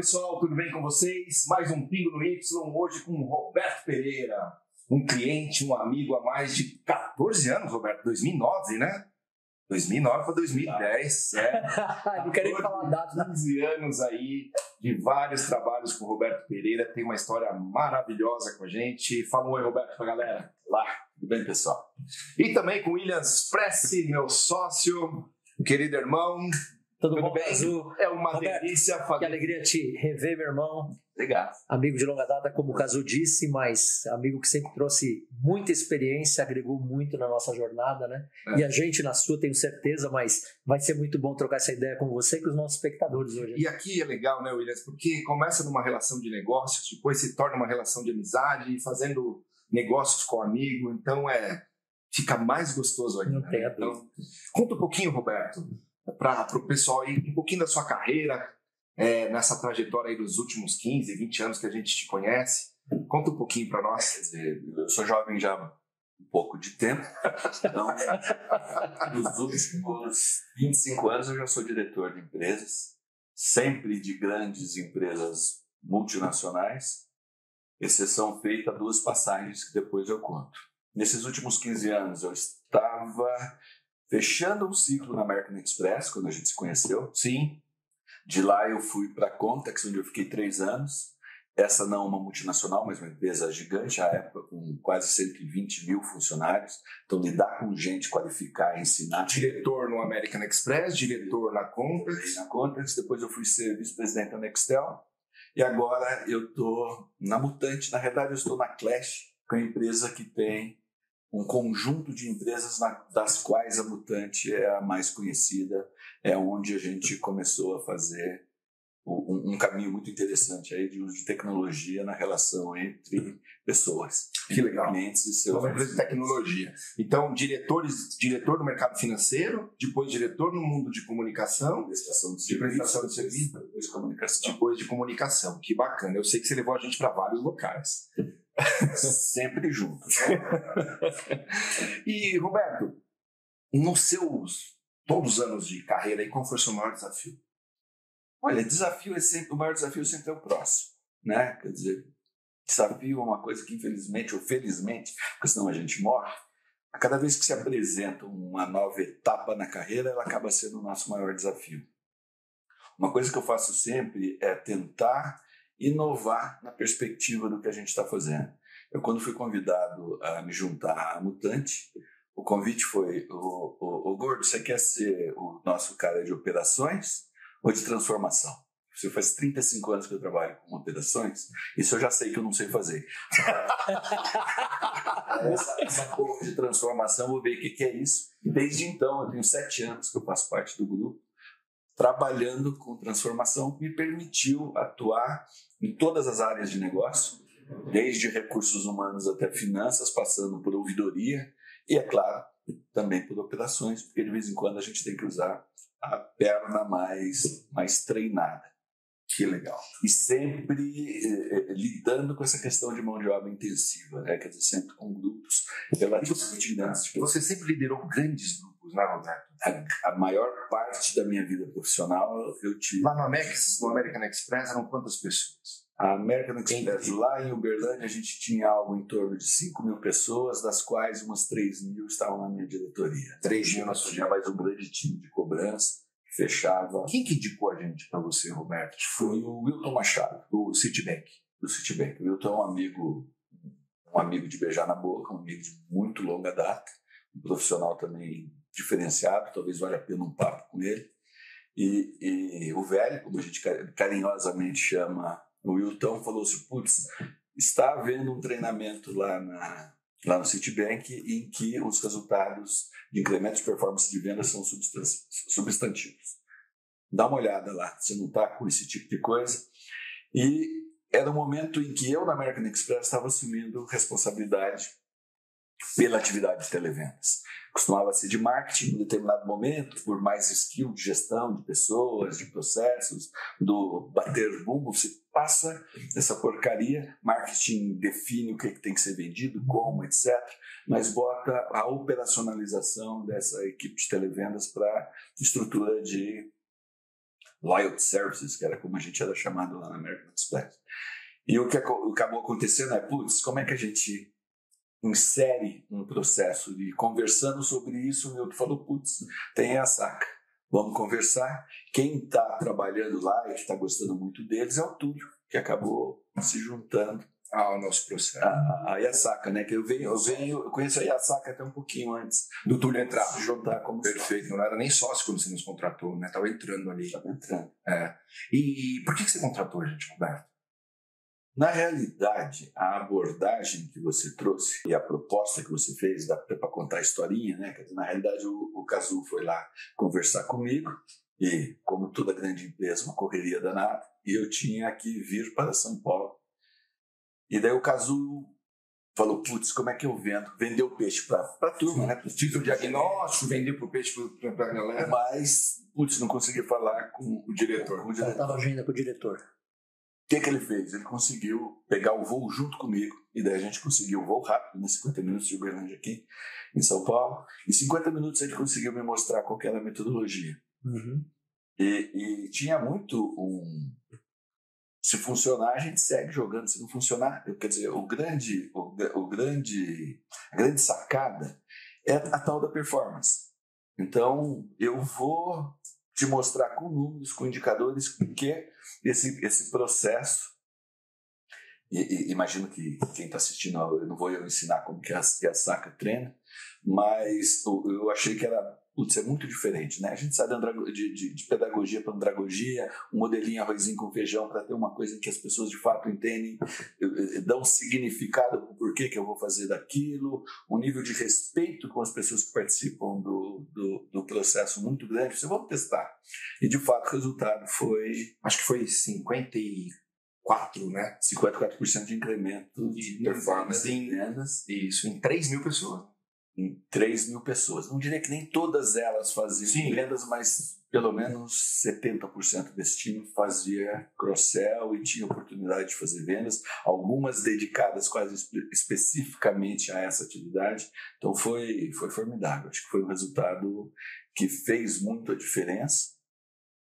pessoal, tudo bem com vocês? Mais um Pingo no Y, hoje com o Roberto Pereira, um cliente, um amigo há mais de 14 anos, Roberto, 2009, né? 2009 para 2010, Não quero nem falar a data. 15 anos aí de vários trabalhos com o Roberto Pereira, tem uma história maravilhosa com a gente. Fala um oi, Roberto, pra galera. Olá, tudo bem, pessoal? E também com o William Pressi, meu sócio, querido irmão. Tudo bom, bem? Cazu? É uma Roberto, delícia Que fazer. alegria te rever, meu irmão. Obrigado. Amigo de longa data, como o Cazu disse, mas amigo que sempre trouxe muita experiência, agregou muito na nossa jornada, né? E a gente na sua, tenho certeza, mas vai ser muito bom trocar essa ideia com você e com os nossos espectadores hoje. E aqui é legal, né, Williams? Porque começa numa relação de negócios, depois se torna uma relação de amizade, fazendo negócios com amigo, então fica mais gostoso ainda. Não tem a Então, conta um pouquinho, Roberto, para o pessoal aí, um pouquinho da sua carreira, nessa trajetória aí dos últimos 15, 20 anos que a gente te conhece. Conta um pouquinho para nós. Quer dizer, eu sou jovem já há um pouco de tempo, então nos últimos 25 anos eu já sou diretor de empresas, sempre de grandes empresas multinacionais, exceção feita a 2 passagens que depois eu conto. Nesses últimos 15 anos eu estava fechando um ciclo na American Express, quando a gente se conheceu. Sim. De lá eu fui para a Contax, onde eu fiquei 3 anos. Essa não uma multinacional, mas uma empresa gigante, à época com quase 120 mil funcionários. Então, lidar com gente, qualificar, ensinar. Diretor no American Express, diretor na Contax. Na Contax, depois eu fui ser vice-presidente da Nextel. E agora eu estou na Mutante. Na realidade, eu estou na Clash, que é uma empresa que tem um conjunto de empresas das quais a Mutante é a mais conhecida, é onde a gente começou a fazer um caminho muito interessante aí de uso de tecnologia na relação entre pessoas. Que legal. Clientes e seus. Uma empresa de tecnologia. Então, diretor no mercado financeiro, depois diretor no mundo de comunicação, Prestação de prestação de serviço, depois comunicação. depois de comunicação. Que bacana. Eu sei que você levou a gente para vários locais. Sempre junto. E, Roberto, nos seus todos os anos de carreira, qual foi o seu maior desafio? Olha, o maior desafio sempre é o próximo, né? Quer dizer, desafio é uma coisa que infelizmente ou felizmente, porque senão a gente morre, a cada vez que se apresenta uma nova etapa na carreira, ela acaba sendo o nosso maior desafio. Uma coisa que eu faço sempre é tentar inovar na perspectiva do que a gente está fazendo. Eu, quando fui convidado a me juntar à Mutante, o convite foi: o Gordo, você quer ser o nosso cara de operações ou de transformação? Se faz 35 anos que eu trabalho com operações, isso eu já sei que eu não sei fazer. essa porra de transformação, vou ver o que é isso. E desde então, eu tenho 7 anos que eu faço parte do grupo, trabalhando com transformação, que me permitiu atuar em todas as áreas de negócio, desde recursos humanos até finanças, passando por ouvidoria e, é claro, também por operações, porque de vez em quando a gente tem que usar a perna mais treinada. Que legal. E sempre lidando com essa questão de mão de obra intensiva, né? Quer dizer, sempre com grupos relativamente grandes. Você sempre liderou grandes grupos, né, Roberto? A maior parte da minha vida profissional eu tive. Lá no American Express, eram quantas pessoas? A American Express, lá em Uberlândia, a gente tinha algo em torno de 5 mil pessoas, das quais umas 3 mil estavam na minha diretoria. 3 mil na sua Tinha mais um grande time de cobrança que fechava. Quem que indicou a gente para você, Roberto? Foi o Wilton Machado, Do Citibank. do Citibank. O Wilton é um amigo de beijar na boca, um amigo de muito longa data, um profissional também diferenciado, talvez valha a pena um papo com ele. E o velho, como a gente carinhosamente chama o Wilton, falou assim: putz, está havendo um treinamento lá no Citibank em que os resultados de incremento de performance de venda são substantivos. Dá uma olhada lá, você não está com esse tipo de coisa. E era o momento em que eu, na American Express, estava assumindo responsabilidade pela atividade de televendas. Costumava ser de marketing em um determinado momento, por mais skill de gestão de pessoas, de processos, do bater bumbo, você passa essa porcaria, marketing define o que tem que ser vendido, como, etc., mas bota a operacionalização dessa equipe de televendas para estrutura de Loyalty Services, que era como a gente era chamado lá na American Express. E o que acabou acontecendo é, como é que a gente insere um processo de conversando sobre isso? O Milton falou, tem a SACA, vamos conversar. Quem está trabalhando lá e que está gostando muito deles é o Túlio, que acabou se juntando ao nosso processo. A Yasaka, né? Que eu conheço a Yasaka até um pouquinho antes do Túlio entrar. Se juntar como perfeito. Não era nem sócio quando você nos contratou, né? Tava entrando ali. Tava entrando. E por que você contratou a gente, Roberto? Na realidade, a abordagem que você trouxe e a proposta que você fez para contar a historinha, né? Na realidade, o Cazu foi lá conversar comigo e, como toda grande empresa, uma correria danada, e eu tinha que vir para São Paulo. E daí o Cazu falou, como é que eu vendo? Vendeu o peixe para a turma, né? Título de diagnóstico, vendeu o peixe para a galera. Mas, não conseguia falar com o diretor. Estava agenda com o diretor. O que ele fez? Ele conseguiu pegar o voo junto comigo, e daí a gente conseguiu o voo rápido, 50 minutos de Uberlândia aqui, em São Paulo. Em 50 minutos ele conseguiu me mostrar qual que era a metodologia. Uhum. E tinha muito se funcionar, a gente segue jogando. Se não funcionar, quer dizer, a grande sacada é a tal da performance. Então, eu vou te mostrar com números, com indicadores, que esse processo, e imagino que quem está assistindo, eu não vou ensinar como que a SACA treina, mas eu achei que era é muito diferente, né? A gente sai de pedagogia para andragogia, um modelinho arrozinho com feijão para ter uma coisa que as pessoas de fato entendem, dão significado para o porquê que eu vou fazer daquilo, um nível de respeito com as pessoas que participam do processo muito grande. Você vai testar. E de fato o resultado foi, acho que foi 54, né? 54% de incremento de performance em vendas. Isso, em 3.000 pessoas. Em 3.000 pessoas. Não diria que nem todas elas faziam vendas, mas pelo menos 70% desse time fazia cross-sell e tinha oportunidade de fazer vendas, algumas dedicadas quase especificamente a essa atividade. Então foi formidável. Acho que foi um resultado que fez muito a diferença.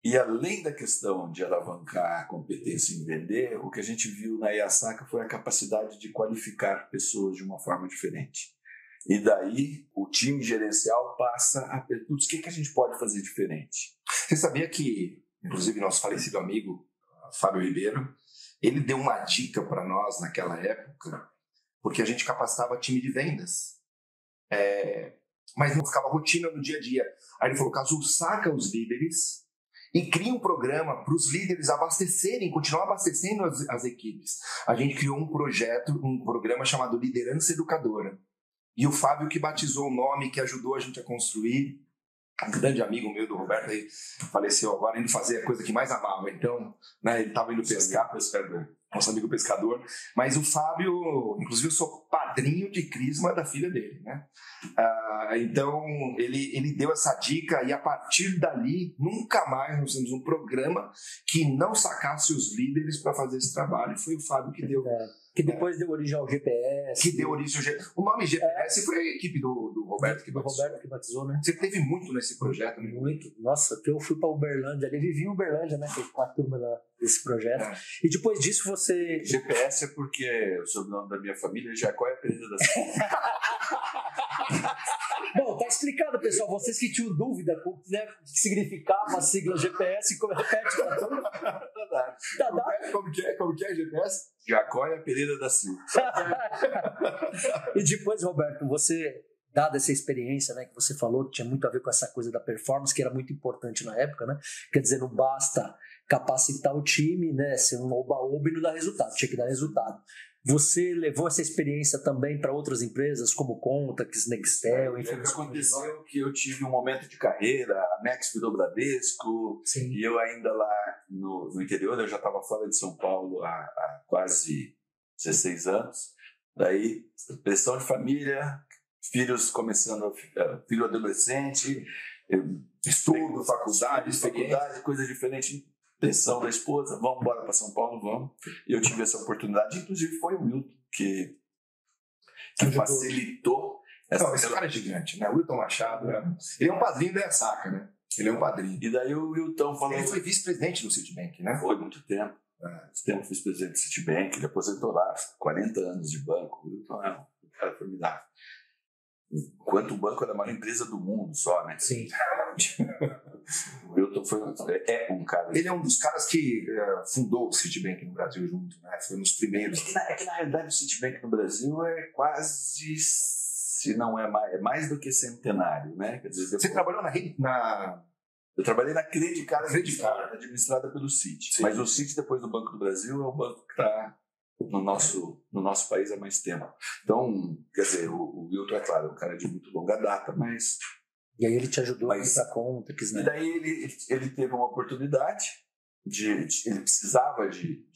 E além da questão de alavancar a competência em vender, o que a gente viu na Yasaka foi a capacidade de qualificar pessoas de uma forma diferente. E daí o time gerencial passa a perguntar: o que a gente pode fazer diferente? Você sabia que, inclusive, nosso falecido amigo, Fábio Ribeiro, ele deu uma dica para nós naquela época, porque a gente capacitava time de vendas, mas não ficava rotina no dia a dia. Aí ele falou: Cazu, saca os líderes e cria um programa para os líderes abastecerem, continuar abastecendo as equipes. A gente criou um programa chamado Liderança Educadora. E o Fábio que batizou o nome, que ajudou a gente a construir. Um grande amigo meu do Roberto aí faleceu agora, indo fazer a coisa que mais amava. Então, né, ele estava indo pescar, nosso amigo pescador. Mas o Fábio, inclusive eu sou padrinho de crisma da filha dele, né? Então, ele deu essa dica e a partir dali, nunca mais nós temos um programa que não sacasse os líderes para fazer esse trabalho. E foi o Fábio que deu... Que depois deu origem ao GPS. Que deu origem ao GPS. O nome GPS foi a equipe do Roberto que batizou. Do Roberto que batizou, né? Você teve muito nesse projeto, né? Muito. Nossa, que eu fui para Uberlândia. Ele vivia em Uberlândia, né? Com a turma desse projeto. E depois disso você... GPS é porque o sobrenome da minha família é Jacóia Pereira da Silva. Bom, tá explicado, pessoal. Vocês que tinham dúvida o que significava a sigla GPS, repete para todo Como que é GPS? Jacóia Pereira da Silva. E depois, Roberto, você, dada essa experiência, né, que você falou, que tinha muito a ver com essa coisa da performance, que era muito importante na época, né? Quer dizer, não basta capacitar o time, né, ser um oba-oba e não dar resultado, tinha que dar resultado. Você levou essa experiência também para outras empresas, como Contax, Nextel, enfim. O que aconteceu que eu tive um momento de carreira, a Max virou Bradesco, e eu ainda lá no interior, eu já estava fora de São Paulo há quase 16 anos. Daí, pressão de família, filhos começando, filho adolescente, estudo, faculdade, coisa diferente. Pressão da esposa, vamos embora para São Paulo, vamos. E eu tive essa oportunidade, inclusive foi o Wilton que facilitou. Esse cara é gigante, né? O Wilton Machado, ele é um padrinho da Yasaka, né? Ele é um padrinho. E daí o Wilton falou... Ele foi vice-presidente do Citibank, né? Foi muito tempo. Muito tempo vice-presidente do Citibank, ele aposentou lá, 40 anos de banco. O Wilton é um cara formidável. Enquanto o banco era a maior empresa do mundo só, né? Sim. O Wilton é um cara... Ele é um dos caras que fundou o Citibank no Brasil junto, né? Foi um dos primeiros. É que na realidade o Citibank no Brasil é quase, se não é mais do que centenário, né? Quer dizer, Você trabalhou na... Eu trabalhei na Credicard, administrada pelo Citi. Sim. Mas o Citi, depois do Banco do Brasil, é o banco que está no nosso país há mais tempo. Então, quer dizer, o Wilton, é claro, é um cara de muito longa data, mas... E aí ele te ajudou a ir para Contex, né? E daí ele teve uma oportunidade ele precisava de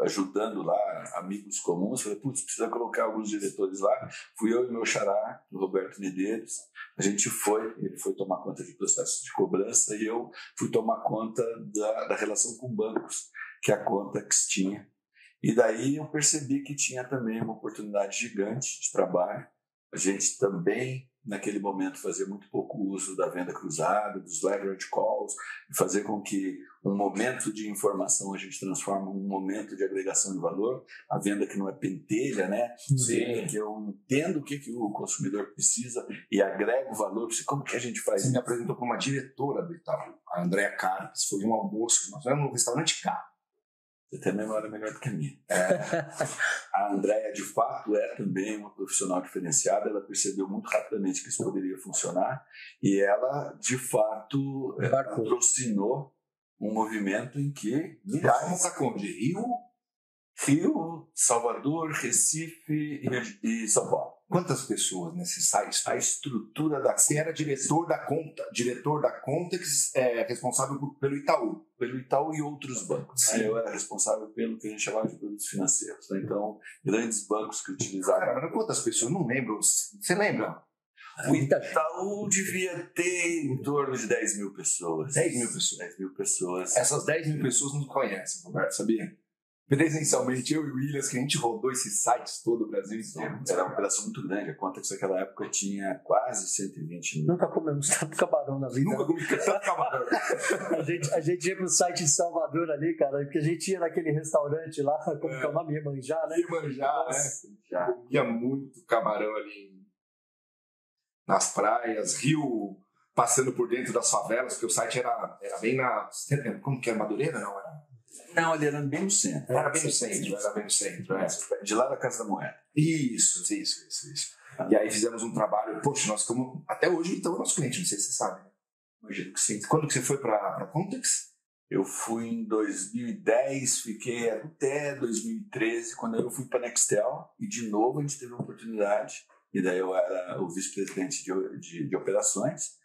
ajudando lá amigos comuns. Falei, putz, precisa colocar alguns diretores lá. Fui eu e meu xará, o Roberto Medeiros. Ele foi tomar conta de processo de cobrança e eu fui tomar conta da relação com bancos que a Contex tinha. E daí eu percebi que tinha também uma oportunidade gigante de trabalho. A gente também, naquele momento, fazia muito pouco uso da venda cruzada, dos leverage calls, e fazer com que um momento de informação a gente transforma em um momento de agregação de valor. A venda que não é pentelha, né? Sim. Que eu entendo o que o consumidor precisa e agrego valor. Como que a gente faz? Você me apresentou para uma diretora do Itaú, a Andréa Carpes. Foi um almoço, nós fomos no restaurante K. Você tem a memória melhor do que a minha. A Andréa, de fato, é também uma profissional diferenciada. Ela percebeu muito rapidamente que isso poderia funcionar e ela, de fato, patrocinou um movimento em que milhares... Vamos de Rio, Salvador, Recife e São Paulo. Quantas pessoas nesse site? A estrutura da... Você era diretor da Contex, responsável pelo Itaú. Pelo Itaú e outros bancos. Sim. Eu era responsável pelo que a gente chamava de produtos financeiros. Né? Então, grandes bancos que utilizavam... Cara, quantas pessoas? Não lembro. Você lembra? O Itaú devia ter em torno de 10 mil pessoas. 10 mil pessoas? 10 mil pessoas. Essas 10 mil pessoas não conhecem, Roberto, sabia? Presencialmente, eu e o Williams, que a gente rodou esses sites todo o Brasil inteiro. Era uma operação muito grande. A Contex naquela época tinha quase 120 mil. Nunca comemos tanto camarão na vida. Nunca comi tanto camarão. a gente ia pro site de Salvador ali, cara, porque a gente ia naquele restaurante lá, como que é o nome? Iemanjá, né? Iemanjá, né? Comia muito camarão ali nas praias, rio passando por dentro das favelas, porque o site era bem na... Como que era? Madureira? Não, era... Não, ele era bem no centro. Era bem no centro. De lá da Casa da Moeda. Isso. E aí fizemos um trabalho, poxa, nós como até hoje então é nosso cliente, não sei se você sabe. Imagino que sim. Quando que você foi para Contex? Eu fui em 2010, fiquei até 2013, quando eu fui para Nextel, e de novo a gente teve uma oportunidade, e daí eu era o vice-presidente de operações,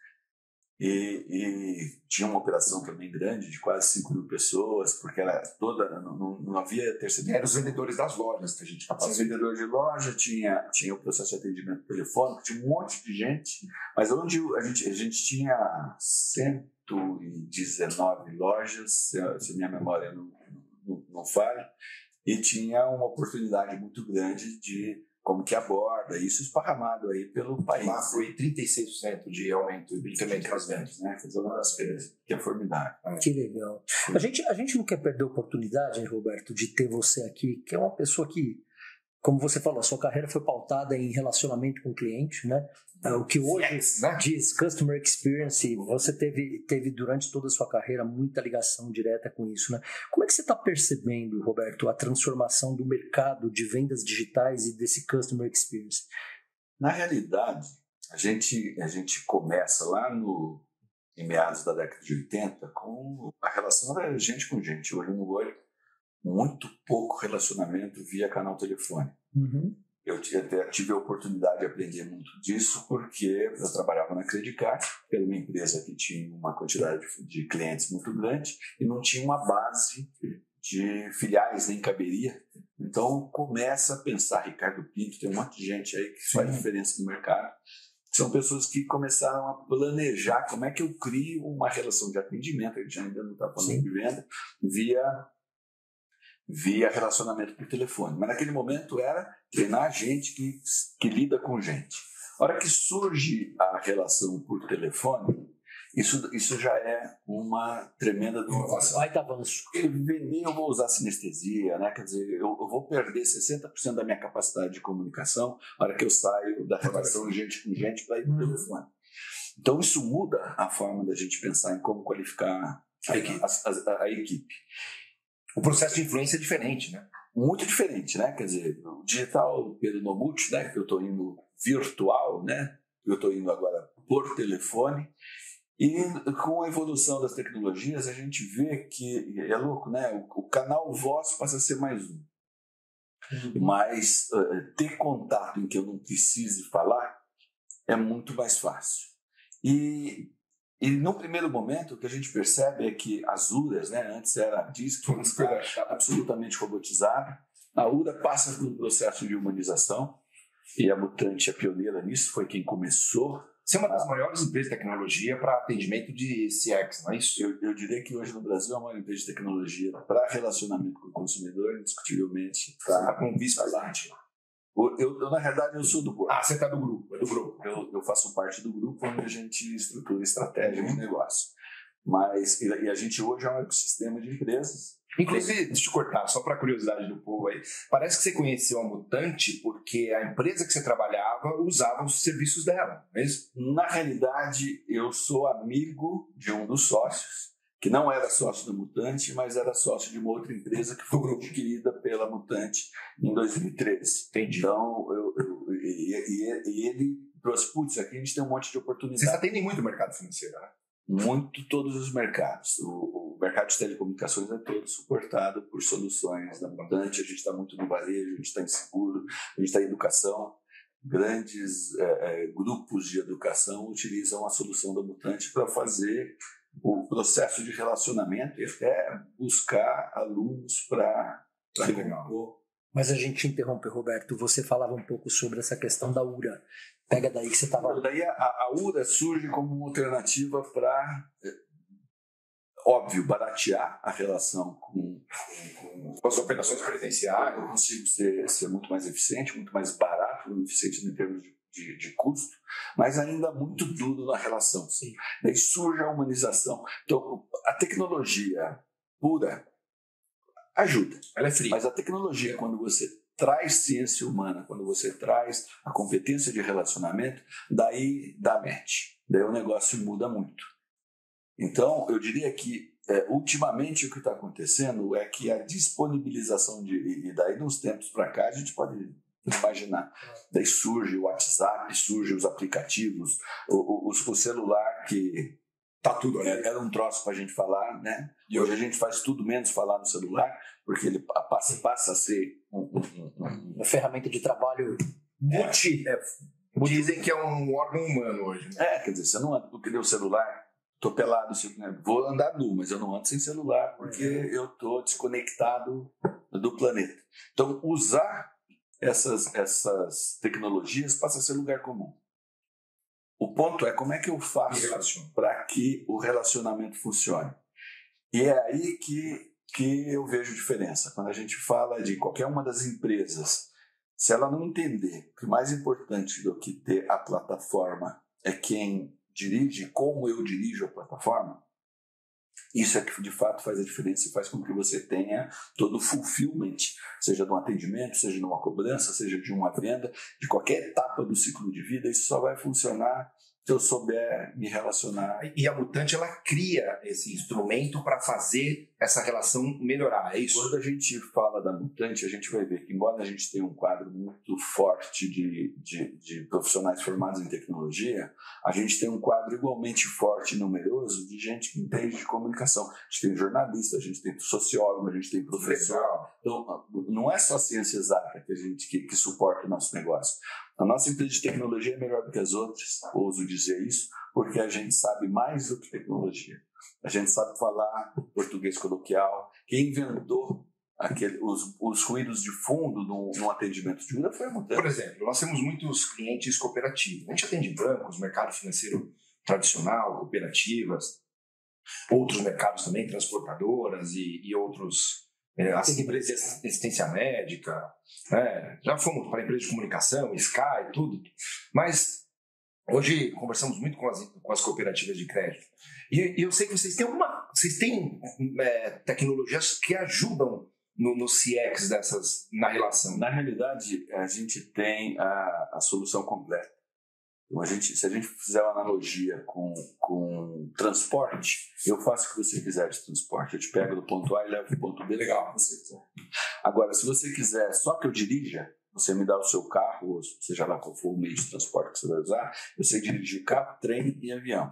e tinha uma operação também grande de quase 5 mil pessoas, porque era toda, não havia terceirização. Eram os vendedores das lojas que a gente capacitava. Tinha vendedor de loja, tinha o processo de atendimento telefônico, tinha um monte de gente, mas onde a gente tinha 119 lojas, se minha memória não falha, e tinha uma oportunidade muito grande de como que aborda, isso esparramado aí pelo país. Lá foi 36% de aumento de incremento das vendas, né? Fazer uma das feiras, que é formidável. Que legal. A gente não quer perder a oportunidade, hein, Roberto, de ter você aqui, que é uma pessoa que, como você falou, a sua carreira foi pautada em relacionamento com o cliente, né? O que hoje diz Customer Experience, você teve durante toda a sua carreira muita ligação direta com isso, né? Como é que você está percebendo, Roberto, a transformação do mercado de vendas digitais e desse Customer Experience? Na realidade, a gente começa lá em meados da década de 80 com a relação da gente com gente, olho no olho, muito pouco relacionamento via canal telefônico. Uhum. Eu tive a oportunidade de aprender muito disso porque eu trabalhava na Credicard, que era uma empresa que tinha uma quantidade de clientes muito grande e não tinha uma base de filiais, nem caberia. Então começa a pensar, Ricardo Pinto, tem um monte de gente aí que faz diferença no mercado. São pessoas que começaram a planejar como é que eu crio uma relação de atendimento, a gente ainda não está falando de venda, via relacionamento por telefone. Mas naquele momento era treinar gente que lida com gente. A hora que surge a relação por telefone, Isso já é uma tremenda inovação. Vai tá avanço. Porque vender, eu vou usar sinestesia, né? Quer dizer, eu vou perder 60% da minha capacidade de comunicação na hora que eu saio da relação gente com gente para ir para o telefone. Então, isso muda a forma da gente pensar em como qualificar a equipe. O processo de influência é diferente, né? Muito diferente, né? Quer dizer, o digital pelo Nomute, né? Que eu estou indo virtual, né? Eu estou indo agora por telefone. E com a evolução das tecnologias, a gente vê que é louco, né? O canal voz passa a ser mais um. Mas ter contato em que eu não precise falar é muito mais fácil. E no primeiro momento, o que a gente percebe é que as URAs, né? Antes era DISC, absolutamente robotizada. A URA passa por um processo de humanização, e a Mutante é pioneira nisso, foi quem começou. Você é uma das maiores empresas de tecnologia para atendimento de CX, não é isso? Eu diria que hoje no Brasil é a maior empresa de tecnologia para relacionamento com o consumidor, indiscutivelmente. Você está com vice-presidente. Eu, na realidade, eu sou do board. Ah, você está do grupo. É do grupo. Eu faço parte do grupo onde a gente estrutura estratégia de negócio. Mas, e a gente hoje é um ecossistema de empresas. Inclusive, deixa eu cortar, só para curiosidade do povo aí. Parece que você conheceu a Mutante porque a empresa que você trabalhava usava os serviços dela, não é isso? Na realidade, eu sou amigo de um dos sócios, que não era sócio da Mutante, mas era sócio de uma outra empresa que foi adquirida pela Mutante em 2013. Entendi. Então, e ele trouxe, putz, aqui a gente tem um monte de oportunidades. Vocês atendem muito o mercado financeiro, né? Muito, todos os mercados. O mercado de telecomunicações é todo suportado por soluções da Mutante. A gente está muito no varejo, a gente está em seguro, a gente está em educação. Grandes grupos de educação utilizam a solução da Mutante para fazer o processo de relacionamento e até buscar alunos para compor. Mas a gente interrompe, Roberto. Você falava um pouco sobre essa questão da URA. Pega daí que você estava... Daí a URA surge como uma alternativa para, óbvio, baratear a relação com as operações presenciais. Eu consigo ser muito mais eficiente, muito mais barato, eficiente em termos de custo, mas ainda muito duro na relação. Sim. Daí surge a humanização. Então, a tecnologia pura ajuda. Ela é fria. Mas a tecnologia, quando você traz ciência humana, quando você traz a competência de relacionamento, daí dá match. Daí o negócio muda muito. Então, eu diria que, ultimamente, o que está acontecendo é que a disponibilização e daí, de uns tempos para cá, a gente pode imaginar. Daí surge o WhatsApp, surge os aplicativos, o celular que... Tá tudo ali. Era um troço para a gente falar, né? E hoje a gente faz tudo menos falar no celular, porque ele passa a ser uma ferramenta de trabalho Dizem que é um órgão humano hoje. Né? Quer dizer, você não anda porque o celular, tô pelado, vou andar nu, mas eu não ando sem celular porque eu tô desconectado do planeta. Então, usar essas tecnologias passa a ser lugar comum. O ponto é como é que eu faço para que o relacionamento funcione. E é aí que eu vejo diferença. Quando a gente fala de qualquer uma das empresas, se ela não entender que o mais importante do que ter a plataforma é quem dirige, como eu dirijo a plataforma, isso é que de fato faz a diferença e faz com que você tenha todo o fulfillment, seja de um atendimento, seja de uma cobrança, seja de uma venda, de qualquer etapa do ciclo de vida. Isso só vai funcionar se eu souber me relacionar. E a Mutante, ela cria esse instrumento para fazer essa relação melhorar, é isso? Quando a gente fala da Mutante, a gente vai ver que, embora a gente tenha um quadro muito forte de profissionais formados em tecnologia, a gente tem um quadro igualmente forte e numeroso de gente que entende de comunicação. A gente tem jornalista, a gente tem sociólogo, a gente tem professor. Então, não é só ciência exata que suporta o nosso negócio. A nossa empresa de tecnologia é melhor do que as outras, ouso dizer isso, porque a gente sabe mais do que tecnologia. A gente sabe falar português coloquial. Quem inventou os ruídos de fundo no atendimento de vida foi a Mutante. Por exemplo, nós temos muitos clientes cooperativos. A gente atende bancos, mercado financeiro tradicional, cooperativas, outros mercados também, transportadoras e outros... as empresas de assistência médica, já fomos para empresas de comunicação, Sky, tudo. Mas Hoje conversamos muito com as cooperativas de crédito. E eu sei que vocês têm tecnologias que ajudam no CX na relação. Na realidade, a gente tem a solução completa. Então, se a gente fizer uma analogia com transporte, eu faço o que você quiser de transporte. Eu te pego do ponto A e levo do ponto B. Legal, você quiser. Agora, se você quiser só que eu dirija, você me dá o seu carro, ou seja lá qual for o meio de transporte que você vai usar, eu sei dirigir carro, trem e avião.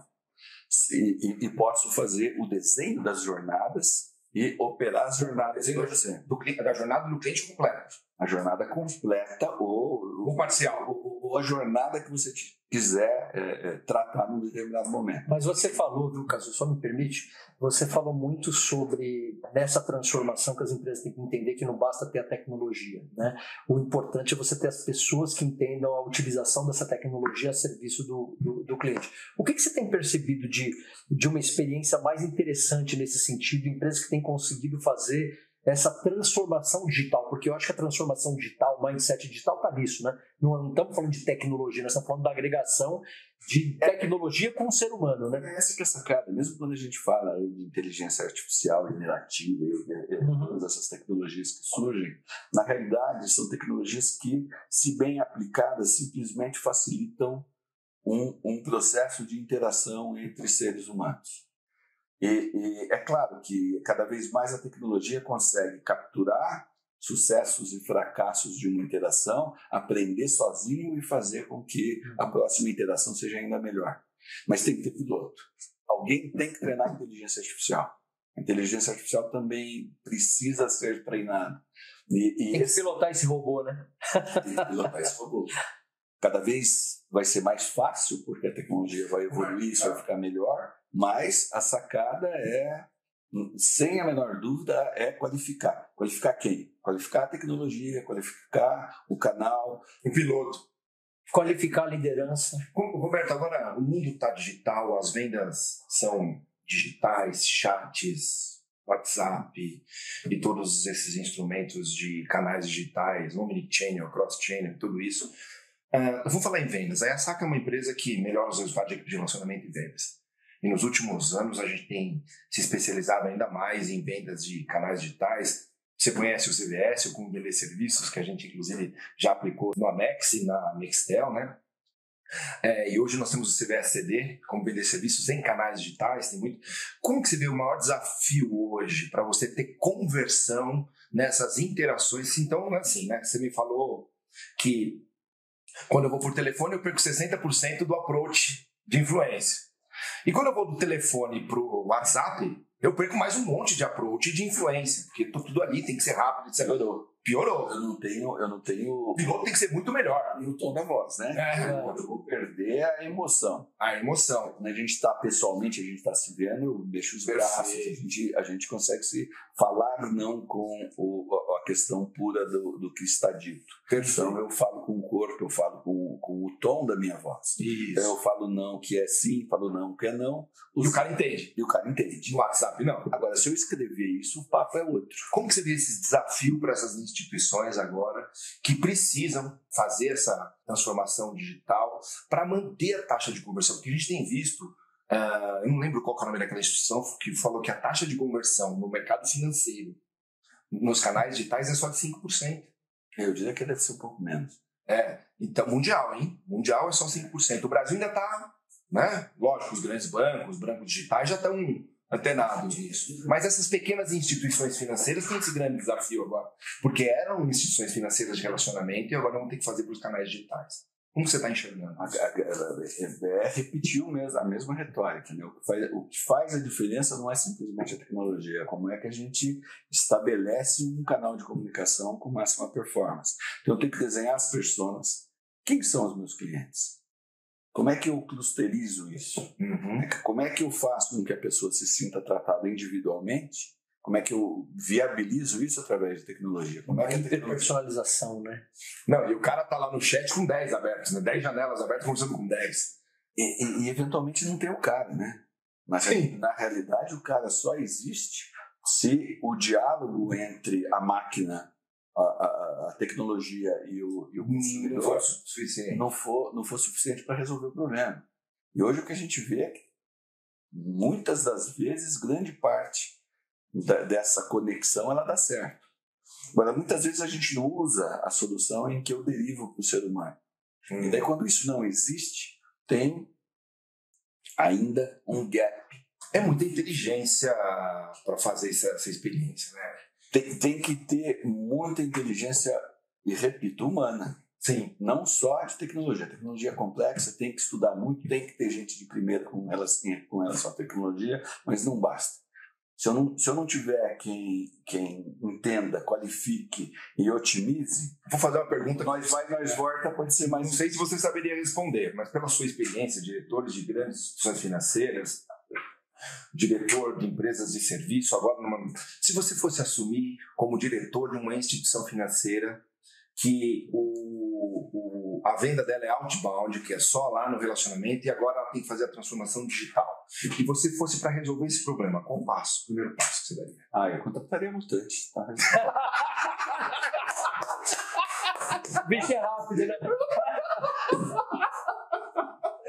E posso fazer o desenho das jornadas e operar as jornadas. Da jornada do cliente completa. A jornada completa ou parcial. Ou a jornada que você quiser tratar num determinado momento. Mas você falou, viu, Caso, só me permite, você falou muito sobre nessa transformação que as empresas têm que entender que não basta ter a tecnologia, né? O importante é você ter as pessoas que entendam a utilização dessa tecnologia a serviço do cliente. O que você tem percebido de uma experiência mais interessante nesse sentido, empresas que têm conseguido fazer essa transformação digital? Porque eu acho que a transformação digital, o mindset digital está nisso, né? Não estamos falando de tecnologia, nós estamos falando da agregação de tecnologia com o ser humano, né? Essa que é a sacada. Mesmo quando a gente fala de inteligência artificial generativa e todas essas tecnologias que surgem, na realidade são tecnologias que, se bem aplicadas, simplesmente facilitam um processo de interação entre seres humanos. E é claro que cada vez mais a tecnologia consegue capturar sucessos e fracassos de uma interação, aprender sozinho e fazer com que a próxima interação seja ainda melhor. Mas tem que ter piloto. Alguém tem que treinar a inteligência artificial. A inteligência artificial também precisa ser treinada. Tem que pilotar esse robô, né? Tem que pilotar esse robô. Cada vez vai ser mais fácil, porque a tecnologia vai evoluir, isso vai ficar melhor, mas a sacada sem a menor dúvida, é qualificar. Qualificar quem? Qualificar a tecnologia, qualificar o canal, o piloto. Qualificar a liderança. Roberto, agora o mundo está digital, as vendas são digitais, chats, WhatsApp e todos esses instrumentos de canais digitais, omnichannel, cross-channel, tudo isso. Eu vou falar em vendas. A SAC é uma empresa que melhora os resultados de relacionamento e vendas. E nos últimos anos a gente tem se especializado ainda mais em vendas de canais digitais. Você conhece o CVS, o Como Vender Serviços, que a gente inclusive já aplicou no Amex e na Nextel, né? E hoje nós temos o CVS CD, Como Vender Serviços em canais digitais. Tem muito. Como que você vê o maior desafio hoje para você ter conversão nessas interações? Então, assim, né? Você me falou que quando eu vou por telefone eu perco 60% do approach de influência. E quando eu vou do telefone para o WhatsApp, eu perco mais um monte de approach de influência, porque tudo ali tem que ser rápido, etc. Piorou. Eu não tenho. O piloto tem que ser muito melhor. E o tom da voz, né? Eu vou perder a emoção. A emoção. Quando a gente está pessoalmente, a gente está se vendo, eu deixo os braços, a gente consegue se falar não com a questão pura do que está dito. Então eu falo com o corpo, eu falo com o tom da minha voz. Isso. Então eu falo não que é sim, falo não que é não. E o cara entende. No WhatsApp não. Agora, se eu escrever isso, o papo é outro. Como que você vê esse desafio para essas instituições agora que precisam fazer essa transformação digital para manter a taxa de conversão? Porque a gente tem visto, eu não lembro qual é o nome daquela instituição que falou que a taxa de conversão no mercado financeiro, nos canais digitais, é só de 5%. Eu diria que deve ser um pouco menos. Então, mundial, hein? Mundial é só 5%. O Brasil ainda está, né? Lógico, os grandes bancos digitais já estão antenados nisso. Mas essas pequenas instituições financeiras têm esse grande desafio agora. Porque eram instituições financeiras de relacionamento e agora vão ter que fazer para os canais digitais. Como você está enxergando? Repetiu mesmo a mesma retórica. Né? O que faz a diferença não é simplesmente a tecnologia, é como é que a gente estabelece um canal de comunicação com máxima performance. Então eu tenho que desenhar as personas. Quem são os meus clientes? Como é que eu clusterizo isso? Como é que eu faço com que a pessoa se sinta tratada individualmente? Como é que eu viabilizo isso através de tecnologia? Como é que a personalização, né? Não, e o cara tá lá no chat com 10 abertos, né? 10 janelas abertas conversando com 10. E eventualmente não tem o cara, né? Na realidade, o cara só existe se o diálogo entre a máquina a tecnologia e o consumidor não for suficiente para resolver o problema. E hoje o que a gente vê é que, muitas das vezes, grande parte dessa conexão ela dá certo. Agora, muitas vezes a gente não usa a solução em que eu derivo para o ser humano. E daí, quando isso não existe, tem ainda um gap. É muita inteligência para fazer essa experiência, né? Tem que ter muita inteligência, e repito, humana. Sim. Não só de tecnologia. A tecnologia é complexa, tem que estudar muito, tem que ter gente de primeira com relação à tecnologia, mas não basta. Se eu não tiver quem entenda, qualifique e otimize, vou fazer uma pergunta. Nós volta, pode ser mais. Não sei se você saberia responder, mas pela sua experiência, diretores de grandes instituições financeiras, diretor de empresas de serviço, agora se você fosse assumir como diretor de uma instituição financeira que a venda dela é outbound, que é só lá no relacionamento, e agora ela tem que fazer a transformação digital, e você fosse para resolver esse problema, qual o primeiro passo que você daria? Eu contrataria mutante, tá? Bicho é rápido, né?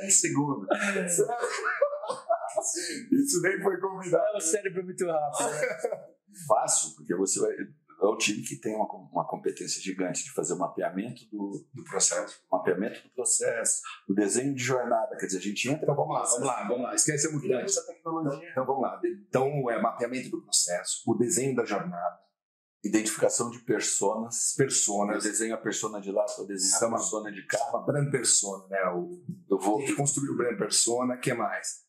Segundo. Isso nem foi combinado. É o cérebro muito rápido, né? Fácil, porque você vai. É o time que tem uma competência gigante de fazer o mapeamento do processo, o desenho de jornada. Quer dizer, a gente entra. Então vamos lá. Esquece muito antes. Então vamos lá. Então é mapeamento do processo, o desenho da jornada, identificação de personas. Eu desenho a persona de lá, eu desenho a persona de cá. Uma brand persona, né? Eu vou construir o brand persona, o que mais?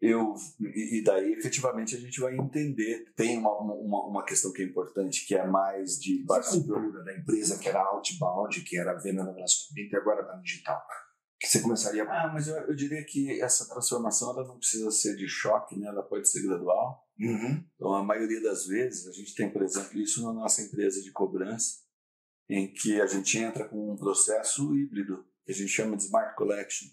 E daí, efetivamente, a gente vai entender. Tem uma questão que é importante, que é mais de cultura da empresa, que era outbound, que era venda no relacionamento, e agora está no digital. Que você começaria... mas eu diria que essa transformação ela não precisa ser de choque, né? Ela pode ser gradual. Uhum. Então, a maioria das vezes, a gente tem, por exemplo, isso na nossa empresa de cobrança, em que a gente entra com um processo híbrido, que a gente chama de Smart Collection.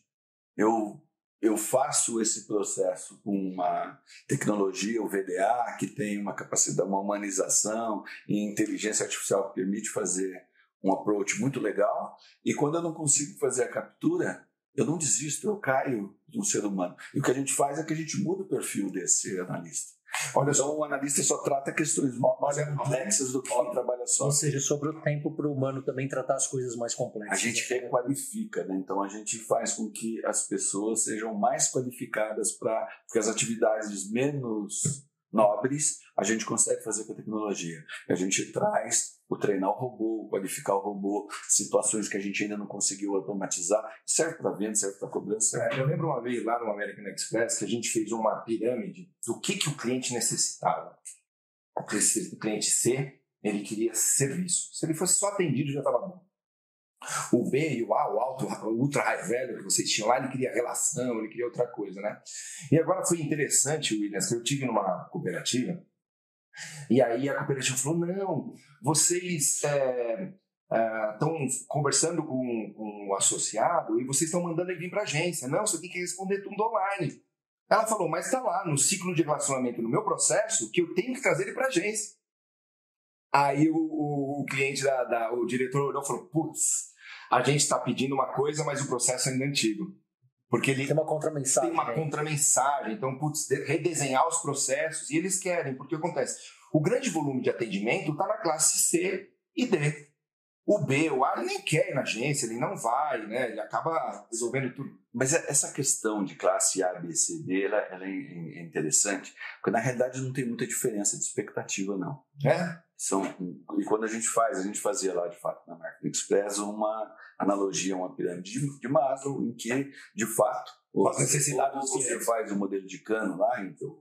Eu faço esse processo com uma tecnologia, o VDA, que tem uma capacidade, uma humanização e inteligência artificial que permite fazer um approach muito legal. E quando eu não consigo fazer a captura, eu não desisto, eu caio de um ser humano. E o que a gente faz é que a gente muda o perfil desse analista. Olha só, o analista só trata questões mais complexas do que ele trabalha só. Ou seja, sobra o tempo para o humano também tratar as coisas mais complexas. A gente requalifica, né? Então a gente faz com que as pessoas sejam mais qualificadas porque as atividades menos nobres a gente consegue fazer com a tecnologia. A gente traz o treinar o robô, o qualificar o robô, situações que a gente ainda não conseguiu automatizar, serve para venda, serve para cobrança. Eu lembro uma vez lá no American Express que a gente fez uma pirâmide do que o cliente necessitava. O cliente C, ele queria serviço. Se ele fosse só atendido, já estava bom. O B e o A, o alto, o ultra high value que vocês tinham lá, ele queria relação, ele queria outra coisa, né? E agora foi interessante, Williams, que eu tive numa cooperativa. E aí a cooperativa falou, não, vocês estão conversando com o associado e vocês estão mandando ele vir para a agência. Não, você tem que responder tudo online. Ela falou, mas está lá no ciclo de relacionamento, no meu processo, que eu tenho que trazer ele para a agência. Aí o cliente, o diretor olhou e falou, putz, a gente está pedindo uma coisa, mas o processo ainda é antigo. Porque ele tem uma contramensagem. Tem uma contramensagem. Então, redesenhar os processos. E eles querem, porque acontece. O grande volume de atendimento está na classe C e D. O B, o A, ele nem quer ir na agência, ele não vai, né? Ele acaba resolvendo tudo. Mas essa questão de classe A, B, C, D, ela é interessante, porque na realidade não tem muita diferença de expectativa, não. E quando a gente fazia lá, de fato, na American Express, uma analogia, uma pirâmide de Maslow, em que, de fato, as necessidades, você faz o modelo de Cano lá,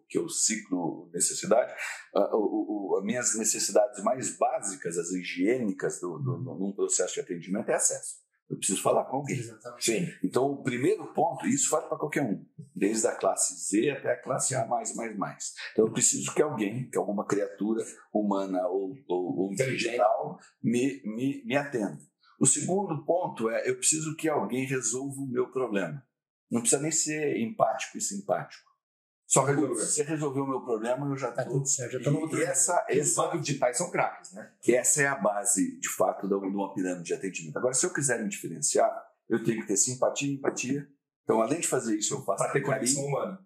que eu ciclo necessidade, as minhas necessidades mais básicas, as higiênicas num processo de atendimento é acesso. Eu preciso falar com alguém. Exatamente. Sim. Então, o primeiro ponto, isso vale para qualquer um, desde a classe Z até a classe A++. Então, eu preciso que alguém, que alguma criatura humana ou digital me atenda. O segundo ponto é, eu preciso que alguém resolva o meu problema. Não precisa nem ser empático e simpático. Só resolver. Você resolveu o meu problema, eu já Tá tô. tudo certo, já tô no outro. Os bancos digitais são craques, né? Essa é a base, de fato, de uma pirâmide de atendimento. Agora, se eu quiser me diferenciar, eu tenho que ter simpatia e empatia. Então, além de fazer isso, eu faço Para ter conexão humana.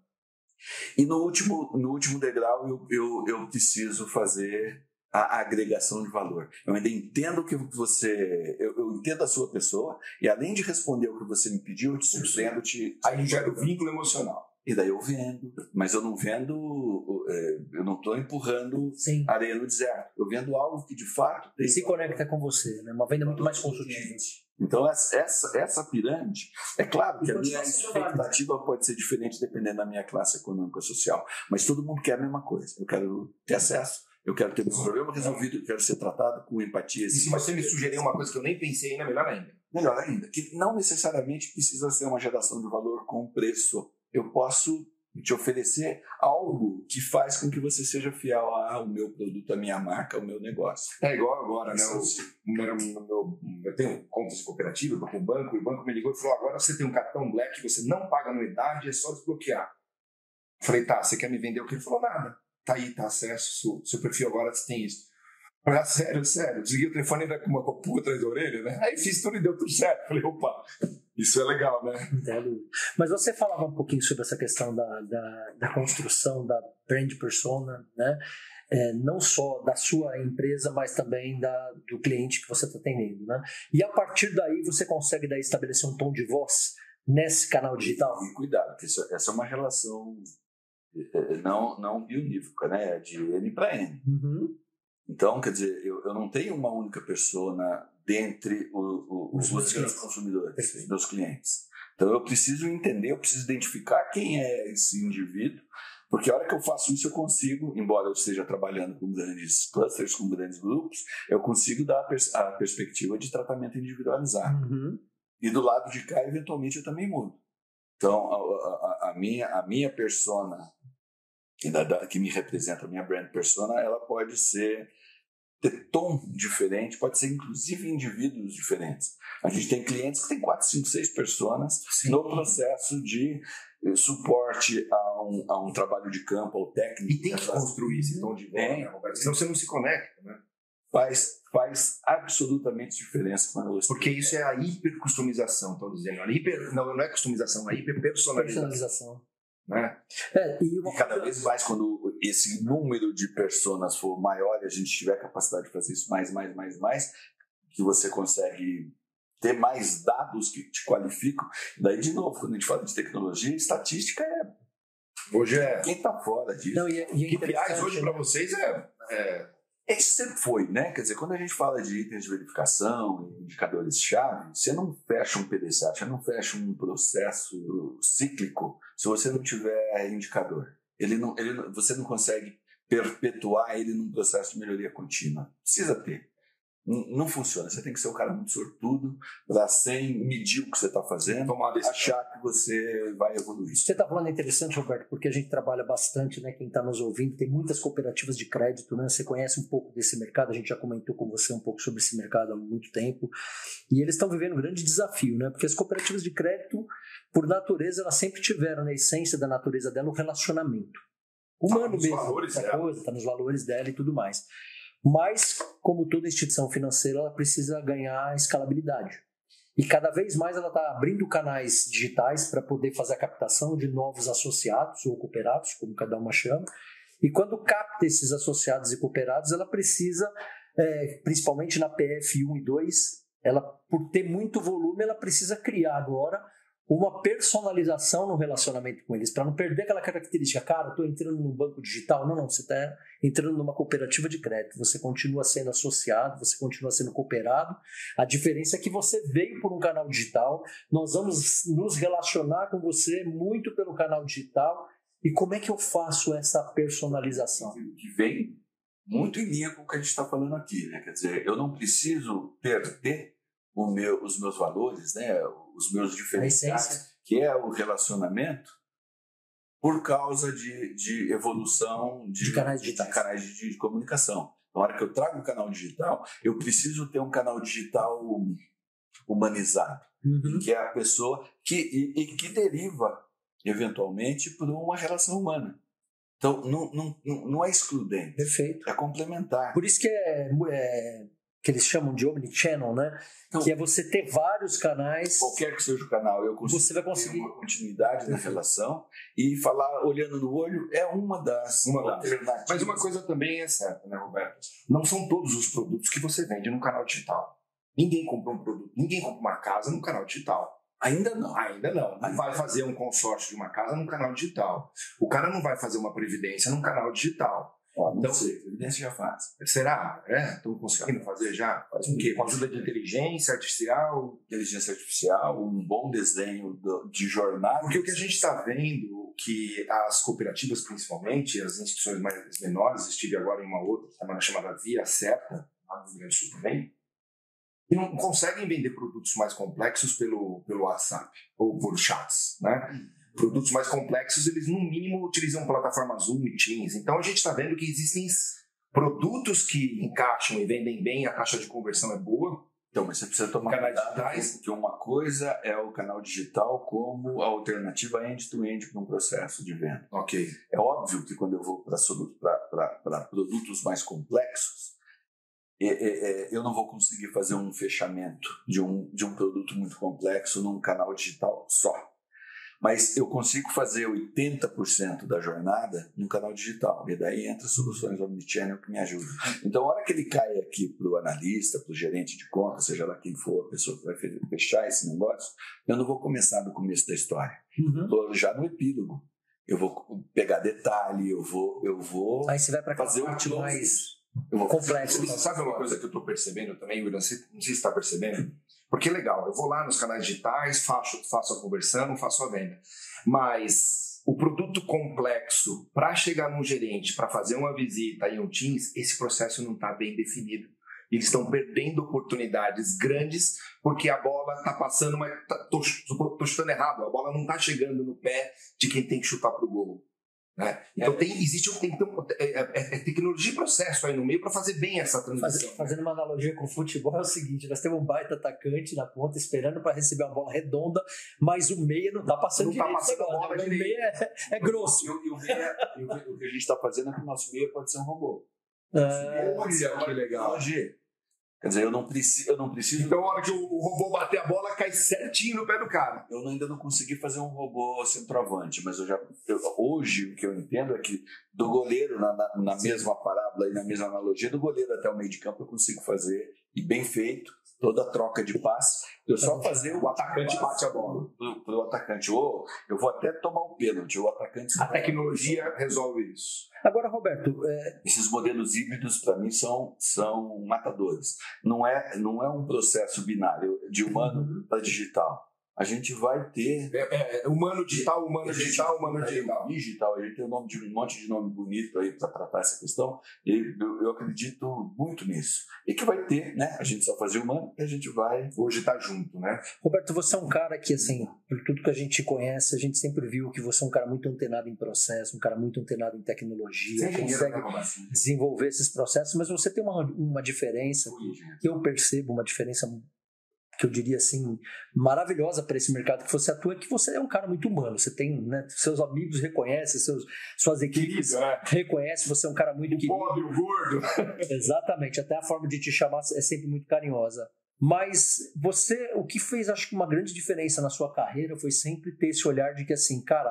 E no último degrau, eu preciso fazer a agregação de valor. Eu ainda entendo que você... Eu entendo a sua pessoa e, além de responder o que você me pediu, eu te surpreendo. Aí gera o vínculo emocional. E daí eu vendo. Mas eu não vendo... Eu não estou empurrando Sim. areia no deserto. Eu vendo algo que, de fato... tem Se conecta com você, né? Uma venda muito mais consultiva. Então, essa pirâmide, é claro que a minha Continua sendo válida. expectativa pode ser diferente dependendo da minha classe econômica e social, mas todo mundo quer a mesma coisa. Eu quero ter acesso, eu quero ter meu problema resolvido, eu quero ser tratado com empatia. E se você me sugerir uma coisa que eu nem pensei ainda, melhor ainda. Melhor ainda, que não necessariamente precisa ser uma geração de valor com preço. Eu posso te oferecer algo que faz com que você seja fiel ao meu produto, à minha marca, ao meu negócio. É igual agora, né? Eu tenho contas de cooperativa, vou com o banco, e o banco me ligou e falou: agora você tem um cartão Black, você não paga anuidade, é só desbloquear. Falei: tá, você quer me vender o que? Ele falou: nada. Tá aí, tá acesso, seu perfil agora você tem isso. Falei: ah, sério. Desliguei o telefone ainda com uma pulga atrás da orelha, né? Aí fiz tudo e deu tudo certo. Falei: opa, isso é legal, né? Entendo. Mas você falava um pouquinho sobre essa questão da construção da brand persona, né? Não só da sua empresa, mas também do cliente que você está atendendo, né? E a partir daí você consegue daí estabelecer um tom de voz nesse canal digital? E cuidado, porque essa é uma relação não bionívoca, né? De N para N. Uhum. Então, quer dizer, eu não tenho uma única persona dentre os meus consumidores, os meus clientes. Então, eu preciso entender, eu preciso identificar quem é esse indivíduo, porque a hora que eu faço isso, eu consigo, embora eu esteja trabalhando com grandes clusters, com grandes grupos, eu consigo dar a perspectiva de tratamento individualizado. Uhum. E do lado de cá, eventualmente, eu também mudo. Então, a minha persona, que me representa, a minha brand persona, ela pode ter tom diferente, pode ser inclusive indivíduos diferentes. A gente tem clientes que tem 4, 5, 6 personas no processo de suporte a um trabalho de campo, ao técnico. E tem que construir esse tom de voz, né, Roberto? Senão você não se conecta, né? Faz absolutamente diferença quando você... Porque isso é a hipercustomização, estão dizendo. Não é customização, é hiperpersonalização. Né? E cada vez mais, quando esse número de personas for maior e a gente tiver capacidade de fazer isso mais, que você consegue ter mais dados que te qualificam. Daí, de novo, quando a gente fala de tecnologia, estatística hoje é... Quem está fora disso? Não, KPIs hoje para vocês Esse sempre foi, né? Quer dizer, quando a gente fala de itens de verificação, indicadores-chave, você não fecha um PDCA, você não fecha um processo cíclico se você não tiver indicador. Você não consegue perpetuar ele num processo de melhoria contínua. Precisa ter. Não funciona. Você tem que ser um cara muito sortudo para, sem medir o que você está fazendo, achar que você vai evoluir. Você está falando interessante, Roberto, porque a gente trabalha bastante, né? Quem está nos ouvindo, tem muitas cooperativas de crédito, né? Você conhece um pouco desse mercado, a gente já comentou com você um pouco sobre esse mercado há muito tempo, e eles estão vivendo um grande desafio, né? Porque as cooperativas de crédito, por natureza, elas sempre tiveram, na essência da natureza dela, o relacionamento humano mesmo, está nos valores dela e tudo mais. Mas, como toda instituição financeira, ela precisa ganhar escalabilidade. E cada vez mais ela está abrindo canais digitais para poder fazer a captação de novos associados ou cooperados, como cada uma chama. E quando capta esses associados e cooperados, ela precisa, principalmente na PF 1 e 2, ela, por ter muito volume, ela precisa criar agora uma personalização no relacionamento com eles, para não perder aquela característica. Cara, estou entrando num banco digital. Não, você está entrando numa cooperativa de crédito. Você continua sendo associado, você continua sendo cooperado. A diferença é que você veio por um canal digital. Nós vamos nos relacionar com você muito pelo canal digital. E como é que eu faço essa personalização? Que vem muito em linha com o que a gente está falando aqui, né? Quer dizer, eu não preciso perder os meus valores, né? Os meus diferenciais, que é o relacionamento, por causa de evolução de canais de comunicação. Na hora que eu trago um canal digital, eu preciso ter um canal digital humanizado, que é a pessoa que deriva eventualmente, por uma relação humana. Então, não é excludente. Perfeito. É complementar. Por isso que que eles chamam de omnichannel, né? Então, que é você ter vários canais. Qualquer que seja o canal, eu consigo você vai conseguir ter uma continuidade na relação e falar olhando no olho é uma das alternativas. Mas uma coisa também é certa, né, Roberto? Não são todos os produtos que você vende no canal digital. Ninguém compra um produto, ninguém compra uma casa no canal digital. Ainda não. Ainda não. Não vai fazer um consórcio de uma casa num canal digital. O cara não vai fazer uma previdência num canal digital. Então, previdência já faz. Será? Estão conseguindo fazer já? Faz o quê? Com a ajuda de inteligência artificial? Inteligência artificial, um bom desenho de jornada. Porque o que a gente está vendo, que as cooperativas, principalmente, as instituições mais menores, estive agora em uma outra, chamada Via Certa, lá no Rio Grande do Sul também, e não conseguem vender produtos mais complexos pelo WhatsApp ou por chats, né? Produtos mais complexos, eles no mínimo utilizam plataformas Zoom e Teams. Então a gente está vendo que existem produtos que encaixam e vendem bem, a taxa de conversão é boa. Então, mas você precisa tomar cuidado, porque uma coisa é o canal digital como alternativa end-to-end para um processo de venda. Ok. É óbvio que quando eu vou para produtos mais complexos, eu não vou conseguir fazer um fechamento de um produto muito complexo num canal digital só. Mas eu consigo fazer 80% da jornada no canal digital. E daí entra soluções omnichannel que me ajudam. Então, a hora que ele cai aqui para o analista, para o gerente de conta, seja lá quem for, a pessoa que vai fechar esse negócio, eu não vou começar do começo da história. Estou já no epílogo. Eu vou pegar detalhe, eu vou aí você vai para fazer parte o mais complexo. Sabe uma coisa que eu estou percebendo também, William? Não sei se você está percebendo. Porque é legal, eu vou lá nos canais digitais, faço a conversão, faço a venda. Mas o produto complexo, para chegar num gerente, para fazer uma visita em um Teams, esse processo não está bem definido. Eles estão perdendo oportunidades grandes porque a bola está passando, mas estou chutando errado. A bola não está chegando no pé de quem tem que chutar para o gol. Né? Então existe tecnologia e processo aí no meio para fazer bem essa transição. Fazendo uma analogia com o futebol, é o seguinte: nós temos um baita atacante na ponta esperando para receber uma bola redonda, mas o meia não está passando direito. Não está passando a bola direito. O meia é grosso. E o que a gente está fazendo é que o nosso meia pode ser um robô. Olha que legal. Quer dizer, eu não preciso. Então, a hora que o robô bater a bola, cai certinho no pé do cara. Eu ainda não consegui fazer um robô centroavante, mas hoje o que eu entendo é que do goleiro, na mesma parábola e na mesma analogia, do goleiro até o meio de campo eu consigo fazer, e bem feito, toda a troca de passe. Eu só fazer o atacante bate a bola. Para o atacante. Ou eu vou até tomar o pênalti, o atacante. A tecnologia resolve isso. Agora, Roberto, esses modelos híbridos para mim são matadores. Não é um processo binário de humano para digital. A gente vai ter humano digital, humano digital, humano digital. Digital, a gente tem um monte de nome bonito aí para tratar essa questão, e eu acredito muito nisso. E que vai ter, né? A gente só fazer humano e a gente vai hoje estar junto, né? Roberto, você é um cara que, assim, por tudo que a gente conhece, a gente sempre viu que você é um cara muito antenado em processo, um cara muito antenado em tecnologia, consegue desenvolver esses processos, mas você tem uma diferença que eu percebo, uma diferença que eu diria assim, maravilhosa para esse mercado que você atua, que você é um cara muito humano. Você tem, né, seus amigos reconhecem, suas equipes reconhecem, você é um cara muito querido. O pobre, o gordo. Exatamente, até a forma de te chamar é sempre muito carinhosa. Mas o que fez, acho que uma grande diferença na sua carreira foi sempre ter esse olhar de que, assim, cara,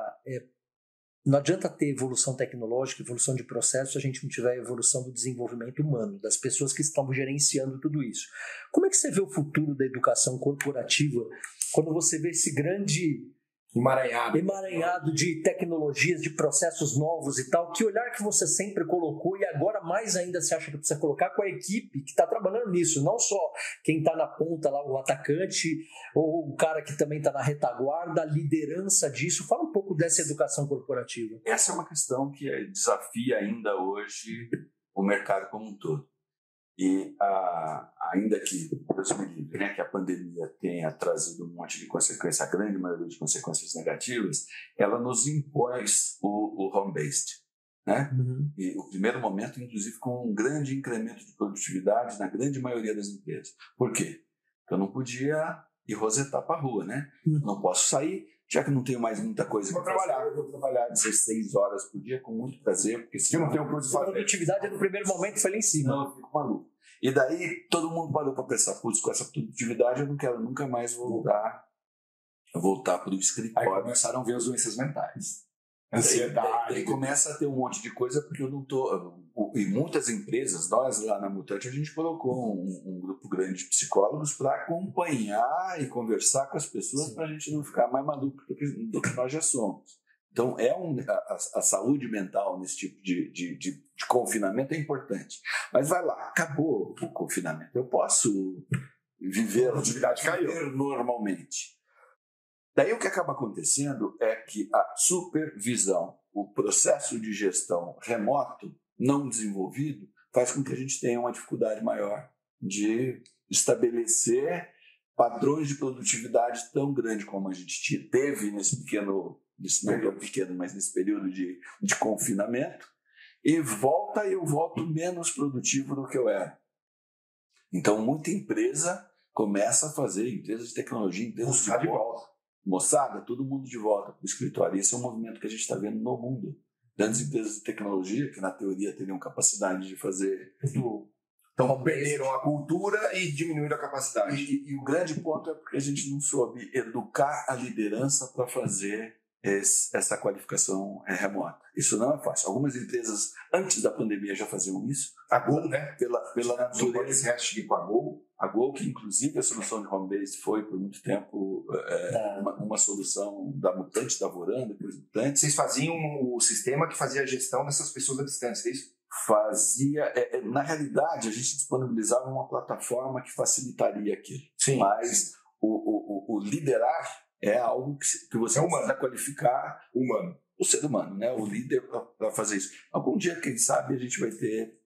não adianta ter evolução tecnológica, evolução de processo, se a gente não tiver evolução do desenvolvimento humano, das pessoas que estão gerenciando tudo isso. Como é que você vê o futuro da educação corporativa quando você vê esse grande emaranhado de tecnologias, de processos novos e tal? Que olhar que você sempre colocou e agora mais ainda você acha que precisa colocar com a equipe que está trabalhando nisso, não só quem está na ponta lá, o atacante ou o cara que também está na retaguarda, a liderança disso. Fala um pouco dessa educação corporativa. Essa é uma questão que desafia ainda hoje o mercado como um todo. E ainda que, Deus me livre, né, que a pandemia tenha trazido um monte de consequências, a grande maioria de consequências negativas, ela nos impôs o home-based. Né? E o primeiro momento, inclusive, com um grande incremento de produtividade na grande maioria das empresas. Por quê? Porque eu não podia ir rosetar para a rua. Né? Não posso sair. já que não tenho mais muita coisa Vou para fazer, trabalhar. eu vou trabalhar 16 horas por dia com muito prazer, porque Se eu não tenho coisa A pra fazer. produtividade no primeiro momento foi lá em cima. senão eu fico maluco. E daí todo mundo parou para pensar, putz, com essa produtividade eu não quero nunca mais voltar para o Aí escritório. começaram a ver as doenças mentais. Daí Ansiedade. começa a ter um monte de coisa, porque eu não tô. E muitas empresas, nós lá na Mutante, a gente colocou um grupo grande de psicólogos para acompanhar e conversar com as pessoas para a gente não ficar mais maluco do que nós já somos. Então, a saúde mental nesse tipo de confinamento é importante. Mas vai lá, acabou o confinamento. Eu posso viver, A produtividade caiu. viver normalmente. Daí o que acaba acontecendo é que a supervisão, o processo de gestão remoto, não desenvolvido, faz com que a gente tenha uma dificuldade maior de estabelecer padrões de produtividade tão grande como a gente teve nesse pequeno, não tão pequeno, mas nesse período de confinamento, e eu volto menos produtivo do que eu era. Então, muita empresa começa a fazer, empresas de tecnologia, empresas de volta. Moçada, todo mundo de volta para o escritório. Esse é um movimento que a gente está vendo no mundo. Grandes empresas de tecnologia, que na teoria teriam capacidade de fazer tudo. Então, perderam a cultura e diminuíram a capacidade. E o grande ponto é porque a gente não soube educar a liderança para fazer essa qualificação remota. Isso não é fácil. Algumas empresas, antes da pandemia, já faziam isso. A Gol, né? Pela natureza. Esse hashtag com a Gol. A Gol, que inclusive a solução de home-based foi por muito tempo uma solução da Mutante, da Voran, depois Mutante. Vocês faziam o sistema que fazia a gestão dessas pessoas à distância, é isso? Fazia. Na realidade, a gente disponibilizava uma plataforma que facilitaria aquilo. Sim. Mas o liderar é algo que você precisa qualificar humano. O ser humano, né? O líder para fazer isso. Algum dia, quem sabe, a gente vai ter.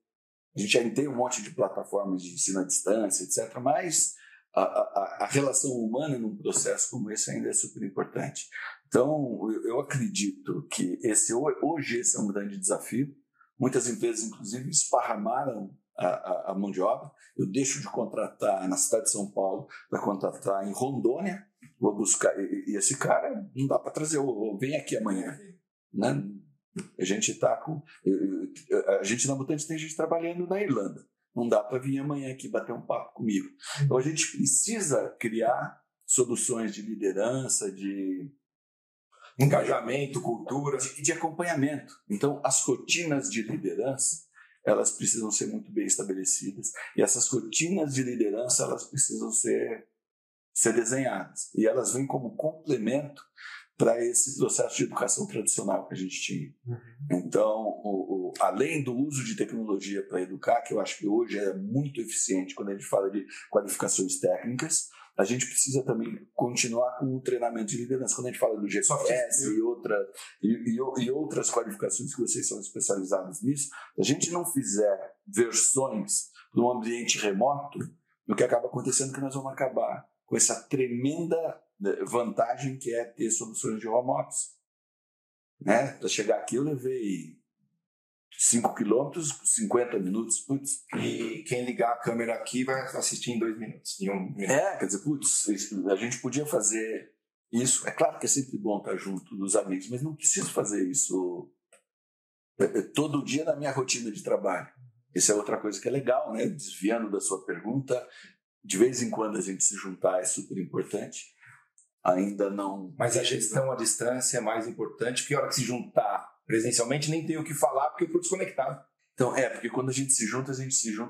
A gente já tem um monte de plataformas de ensino à distância, etc. Mas a relação humana num processo como esse ainda é super importante. Então, eu acredito que hoje esse é um grande desafio. Muitas empresas, inclusive, esparramaram a mão de obra. Eu deixo de contratar na cidade de São Paulo para contratar em Rondônia. Vou buscar. E esse cara não dá para trazer. Vem aqui amanhã. Né? A gente está com. A gente na Mutante tem gente trabalhando na Irlanda. Não dá para vir amanhã aqui bater um papo comigo. Então a gente precisa criar soluções de liderança, de engajamento, cultura, de acompanhamento. Então as rotinas de liderança elas precisam ser muito bem estabelecidas e essas rotinas de liderança elas precisam ser desenhadas e elas vêm como complemento para esse processo de educação tradicional que a gente tinha. Então, além do uso de tecnologia para educar, que eu acho que hoje é muito eficiente quando a gente fala de qualificações técnicas, a gente precisa também continuar com o treinamento de liderança. Quando a gente fala do GPS e outras qualificações que vocês são especializados nisso, se a gente não fizer versões para um ambiente remoto, o que acaba acontecendo é que nós vamos acabar com essa tremenda vantagem que é ter soluções de home office. Né? Para chegar aqui eu levei 5 quilômetros, 50 minutos. Putz. E quem ligar a câmera aqui vai assistir em 2 minutos. Em 1 minuto. Quer dizer, putz, a gente podia fazer isso. É claro que é sempre bom estar junto dos amigos, mas não preciso fazer isso todo dia na minha rotina de trabalho. Isso é outra coisa que é legal, né? Desviando da sua pergunta, de vez em quando a gente se juntar é super importante. Ainda não. Mas a gestão à distância é mais importante, porque a hora que se juntar presencialmente nem tem o que falar, porque eu estou desconectado. Então, porque quando a gente se junta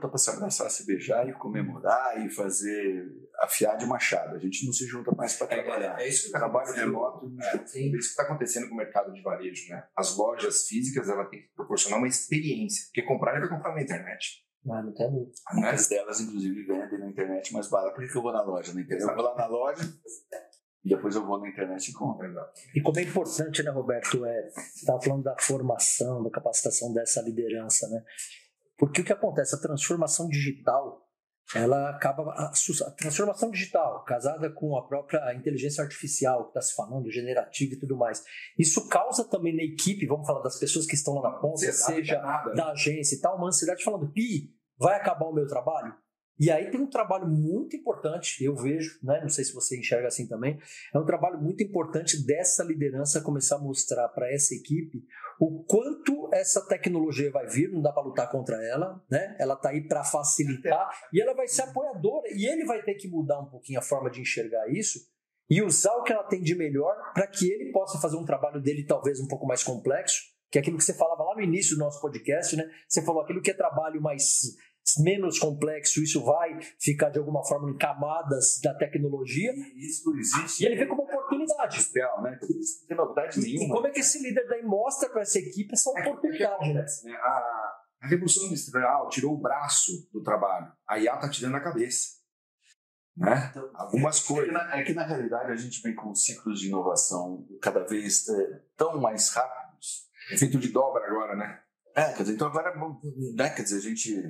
para se abraçar, se beijar e comemorar e fazer afiar de machado. A gente não se junta mais para trabalhar. É isso que o trabalho remoto. É isso que está acontecendo com o mercado de varejo, né? As lojas físicas ela tem que proporcionar uma experiência, porque comprar ele vai comprar na internet. Não tem dúvida. Muitas delas, inclusive, vendem na internet mais barato. Por que eu vou na loja? Na internet? Eu vou lá na loja. E depois eu vou na internet e compro. E como é importante, né, Roberto? Você estava falando da formação, da capacitação dessa liderança, né? Porque o que acontece? A transformação digital, ela acaba... A transformação digital, casada com a própria inteligência artificial, que está se falando, generativa e tudo mais, isso causa também na equipe, vamos falar das pessoas que estão lá na ponta, seja da agência e tal, uma ansiedade falando, vai acabar o meu trabalho? E aí tem um trabalho muito importante, eu vejo, né? Não sei se você enxerga assim também, é um trabalho muito importante dessa liderança começar a mostrar para essa equipe o quanto essa tecnologia vai vir, não dá para lutar contra ela, né? Ela está aí para facilitar e ela vai ser apoiadora e ele vai ter que mudar um pouquinho a forma de enxergar isso e usar o que ela tem de melhor para que ele possa fazer um trabalho dele talvez um pouco mais complexo, que é aquilo que você falava lá no início do nosso podcast, né? Você falou aquilo que é trabalho menos complexo, isso vai ficar de alguma forma em camadas da tecnologia. E isso existe. E ele vê como oportunidade. Industrial, né? Isso não tem novidade nenhuma. E como é que esse líder daí mostra para essa equipe essa oportunidade? Né? A Revolução Industrial tirou o braço do trabalho. A IA está tirando a cabeça. Né? Então, algumas coisas. É que na realidade a gente vem com ciclos de inovação cada vez tão mais rápidos. Efeito de dobra agora, né? Quer dizer, então agora, né, quer dizer, a gente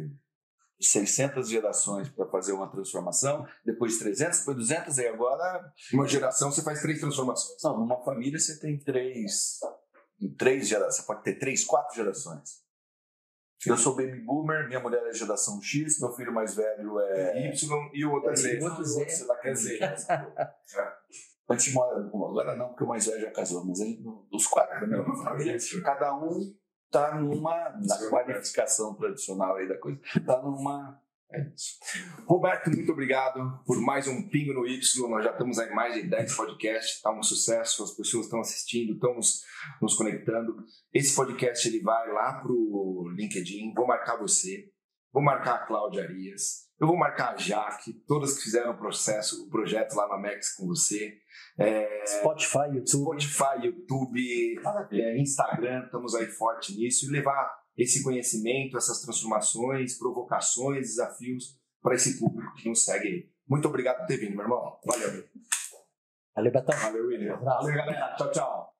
600 gerações para fazer uma transformação, depois 300, depois 200 e agora uma geração você faz 3 transformações. Não, numa família você tem 3 gerações, você pode ter 3, 4 gerações. Eu sou baby boomer, minha mulher é geração X, meu filho mais velho é Y e o outro é Z. Antes mora, agora não, porque o mais velho já casou, mas dos 4 da minha família, cada um está na qualificação tradicional aí da coisa, está numa. É isso. Roberto, muito obrigado por mais um Pingo no Y. Nós já estamos aí mais de 10 podcasts, está um sucesso, as pessoas estão assistindo, estão nos conectando. Esse podcast ele vai lá pro LinkedIn, vou marcar você, vou marcar a Cláudia Arias, eu vou marcar a Jaque, todas que fizeram o projeto lá na Max com você. Spotify, YouTube, Instagram, estamos aí forte nisso, e levar esse conhecimento, essas transformações, provocações, desafios para esse público que nos segue aí. Muito obrigado por ter vindo, meu irmão. Valeu. Valeu, Betão. Valeu, William. Valeu, galera. Tchau, tchau.